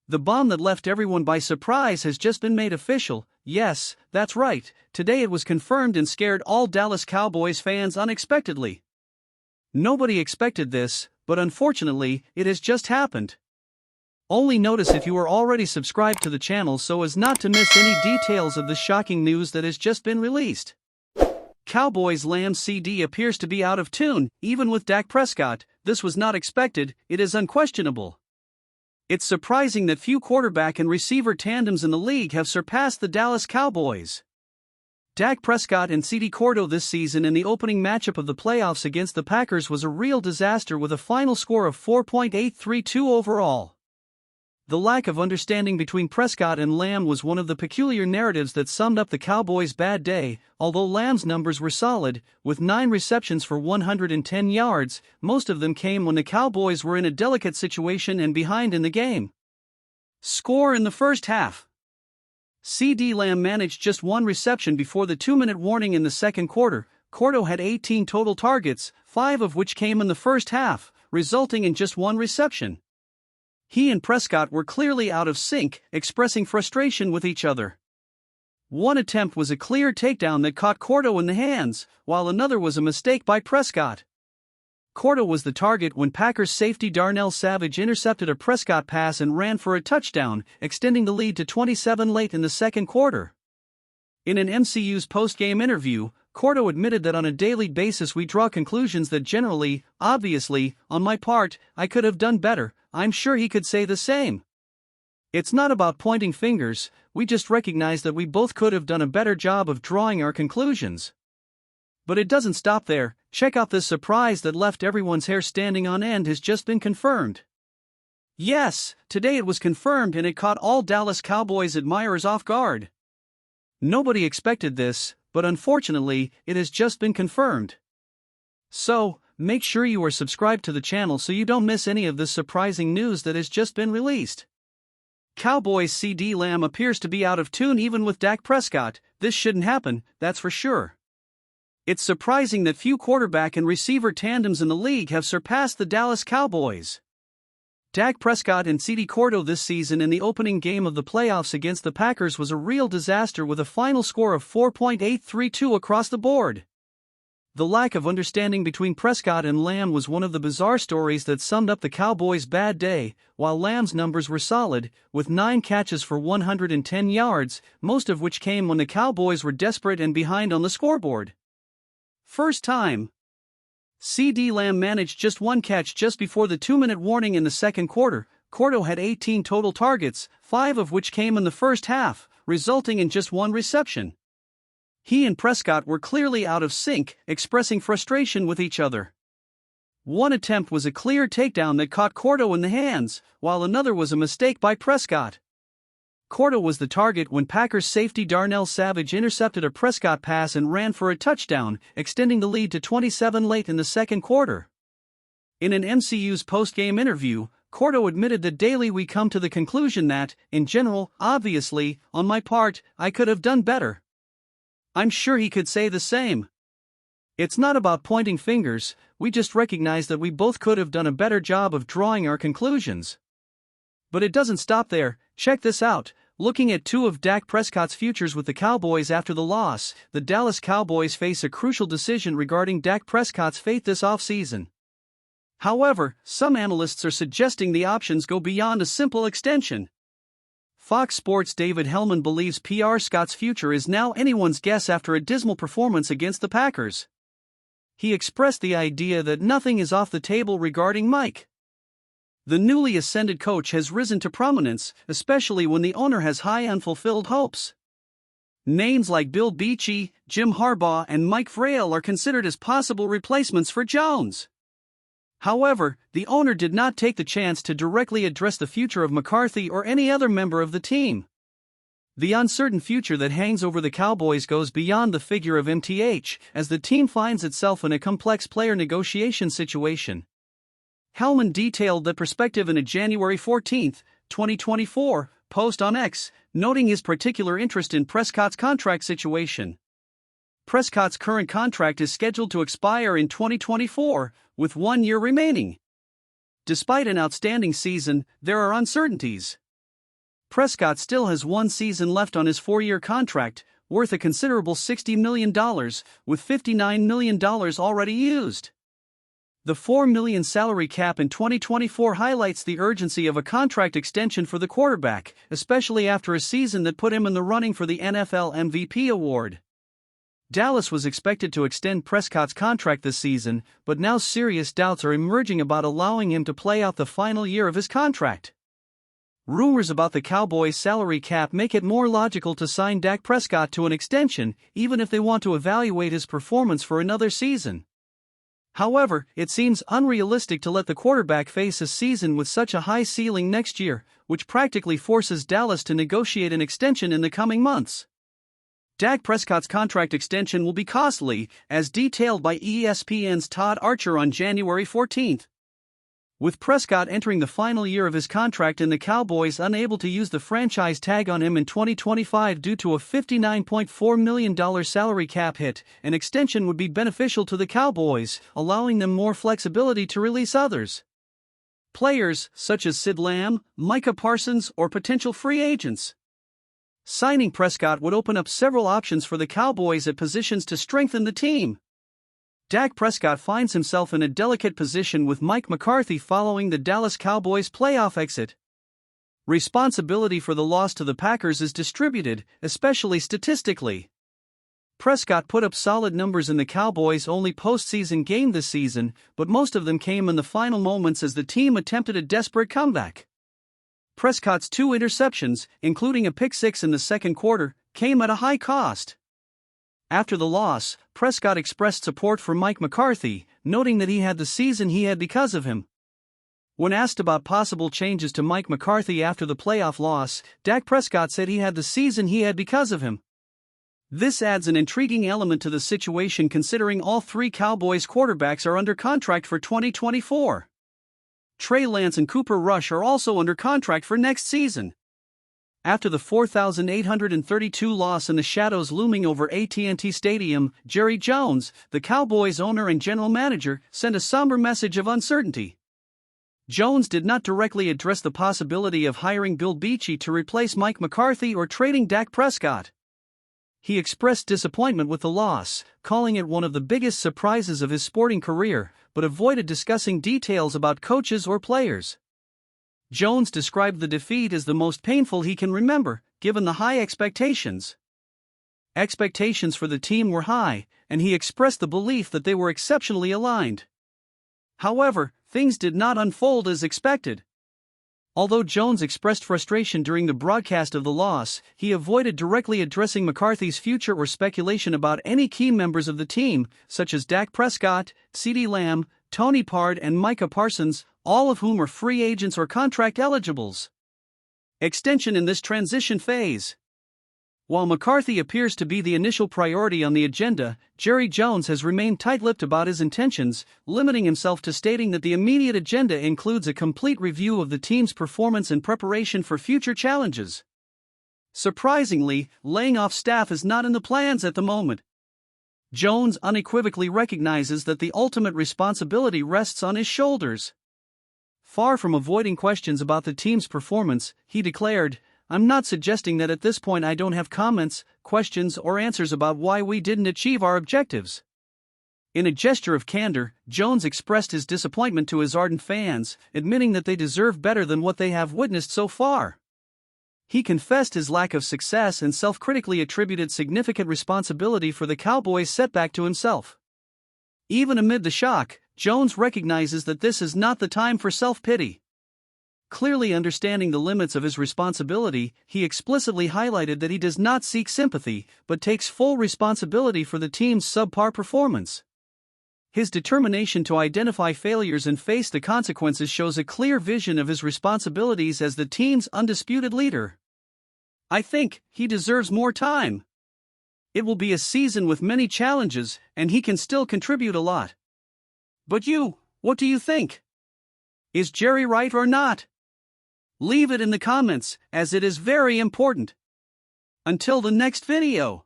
The bomb that left everyone by surprise has just been made official. Yes, that's right, today it was confirmed and scared all Dallas Cowboys fans unexpectedly. Nobody expected this, but unfortunately, it has just happened. Only notice if you are already subscribed to the channel so as not to miss any details of the shocking news that has just been released. Cowboys Lamb's CD appears to be out of tune, even with Dak Prescott. This was not expected, it is unquestionable. It's surprising that few quarterback and receiver tandems in the league have surpassed the Dallas Cowboys. Dak Prescott and CD Cordo this season in the opening matchup of the playoffs against the Packers was a real disaster with a final score of 4.832 overall. The lack of understanding between Prescott and Lamb was one of the peculiar narratives that summed up the Cowboys' bad day. Although Lamb's numbers were solid, with 9 receptions for 110 yards, most of them came when the Cowboys were in a delicate situation and behind in the game. Score in the first half. CD Lamb managed just 1 reception before the 2-minute warning in the second quarter. Cordo had 18 total targets, 5 of which came in the first half, resulting in just 1 reception. He and Prescott were clearly out of sync, expressing frustration with each other. One attempt was a clear takedown that caught Cordo in the hands, while another was a mistake by Prescott. Cordo was the target when Packers safety Darnell Savage intercepted a Prescott pass and ran for a touchdown, extending the lead to 27 late in the second quarter. In an MCU's post-game interview, Cordo admitted that on a daily basis we draw conclusions that generally, obviously, on my part, I could have done better. I'm sure he could say the same. It's not about pointing fingers, we just recognize that we both could have done a better job of drawing our conclusions. But it doesn't stop there. Check out this surprise that left everyone's hair standing on end has just been confirmed. Yes, today it was confirmed and it caught all Dallas Cowboys admirers off guard. Nobody expected this, but unfortunately, it has just been confirmed. So, make sure you are subscribed to the channel so you don't miss any of this surprising news that has just been released. Cowboys CD Lamb appears to be out of tune even with Dak Prescott. This shouldn't happen, that's for sure. It's surprising that few quarterback and receiver tandems in the league have surpassed the Dallas Cowboys. Dak Prescott and CD Cordo this season in the opening game of the playoffs against the Packers was a real disaster with a final score of 4.832 across the board. The lack of understanding between Prescott and Lamb was one of the bizarre stories that summed up the Cowboys' bad day. While Lamb's numbers were solid, with 9 catches for 110 yards, most of which came when the Cowboys were desperate and behind on the scoreboard. First time. CD Lamb managed just 1 catch just before the 2-minute warning in the second quarter. Cordo had 18 total targets, 5 of which came in the first half, resulting in just 1 reception. He and Prescott were clearly out of sync, expressing frustration with each other. One attempt was a clear takedown that caught Cordo in the hands, while another was a mistake by Prescott. Cordo was the target when Packers safety Darnell Savage intercepted a Prescott pass and ran for a touchdown, extending the lead to 27 late in the second quarter. In an MCU's post-game interview, Cordo admitted that daily we come to the conclusion that, in general, obviously, on my part, I could have done better. I'm sure he could say the same. It's not about pointing fingers, we just recognize that we both could have done a better job of drawing our conclusions. But it doesn't stop there. Check this out. Looking at 2 of Dak Prescott's futures with the Cowboys after the loss, the Dallas Cowboys face a crucial decision regarding Dak Prescott's fate this offseason. However, some analysts are suggesting the options go beyond a simple extension. Fox Sports' David Hellman believes PR Scott's future is now anyone's guess after a dismal performance against the Packers. He expressed the idea that nothing is off the table regarding Mike. The newly ascended coach has risen to prominence, especially when the owner has high unfulfilled hopes. Names like Bill Belichick, Jim Harbaugh, and Mike Vrabel are considered as possible replacements for Jones. However, the owner did not take the chance to directly address the future of McCarthy or any other member of the team. The uncertain future that hangs over the Cowboys goes beyond the figure of MTH, as the team finds itself in a complex player negotiation situation. Hellman detailed that perspective in a January 14, 2024, post on X, noting his particular interest in Prescott's contract situation. Prescott's current contract is scheduled to expire in 2024, with 1 year remaining. Despite an outstanding season, there are uncertainties. Prescott still has one season left on his 4-year contract, worth a considerable $60 million, with $59 million already used. The $4 million salary cap in 2024 highlights the urgency of a contract extension for the quarterback, especially after a season that put him in the running for the NFL MVP award. Dallas was expected to extend Prescott's contract this season, but now serious doubts are emerging about allowing him to play out the final year of his contract. Rumors about the Cowboys' salary cap make it more logical to sign Dak Prescott to an extension, even if they want to evaluate his performance for another season. However, it seems unrealistic to let the quarterback face a season with such a high ceiling next year, which practically forces Dallas to negotiate an extension in the coming months. Dak Prescott's contract extension will be costly, as detailed by ESPN's Todd Archer on January 14. With Prescott entering the final year of his contract and the Cowboys unable to use the franchise tag on him in 2025 due to a $59.4 million salary cap hit, an extension would be beneficial to the Cowboys, allowing them more flexibility to release others. Players, such as Sid Lamb, Micah Parsons, or potential free agents. Signing Prescott would open up several options for the Cowboys at positions to strengthen the team. Dak Prescott finds himself in a delicate position with Mike McCarthy following the Dallas Cowboys' playoff exit. Responsibility for the loss to the Packers is distributed, especially statistically. Prescott put up solid numbers in the Cowboys' only postseason game this season, but most of them came in the final moments as the team attempted a desperate comeback. Prescott's 2 interceptions, including a pick-six in the second quarter, came at a high cost. After the loss, Prescott expressed support for Mike McCarthy, noting that he had the season he had because of him. When asked about possible changes to Mike McCarthy after the playoff loss, Dak Prescott said he had the season he had because of him. This adds an intriguing element to the situation considering all 3 Cowboys quarterbacks are under contract for 2024. Trey Lance and Cooper Rush are also under contract for next season. After the 4,832 loss and the shadows looming over AT&T Stadium, Jerry Jones, the Cowboys owner and general manager, sent a somber message of uncertainty. Jones did not directly address the possibility of hiring Bill Belichick to replace Mike McCarthy or trading Dak Prescott. He expressed disappointment with the loss, calling it one of the biggest surprises of his sporting career, but avoided discussing details about coaches or players. Jones described the defeat as the most painful he can remember, given the high expectations. Expectations for the team were high, and he expressed the belief that they were exceptionally aligned. However, things did not unfold as expected. Although Jones expressed frustration during the broadcast of the loss, he avoided directly addressing McCarthy's future or speculation about any key members of the team, such as Dak Prescott, CeeDee Lamb, Tony Pollard, and Micah Parsons, all of whom are free agents or contract eligibles. Extension in this transition phase. While McCarthy appears to be the initial priority on the agenda, Jerry Jones has remained tight-lipped about his intentions, limiting himself to stating that the immediate agenda includes a complete review of the team's performance and preparation for future challenges. Surprisingly, laying off staff is not in the plans at the moment. Jones unequivocally recognizes that the ultimate responsibility rests on his shoulders. Far from avoiding questions about the team's performance, he declared, "I'm not suggesting that at this point I don't have comments, questions, or answers about why we didn't achieve our objectives." In a gesture of candor, Jones expressed his disappointment to his ardent fans, admitting that they deserve better than what they have witnessed so far. He confessed his lack of success and self-critically attributed significant responsibility for the Cowboys' setback to himself. Even amid the shock, Jones recognizes that this is not the time for self-pity. Clearly understanding the limits of his responsibility, he explicitly highlighted that he does not seek sympathy, but takes full responsibility for the team's subpar performance. His determination to identify failures and face the consequences shows a clear vision of his responsibilities as the team's undisputed leader. "I think he deserves more time. It will be a season with many challenges, and he can still contribute a lot. But what do you think? Is Jerry right or not? Leave it in the comments, as it is very important. Until the next video.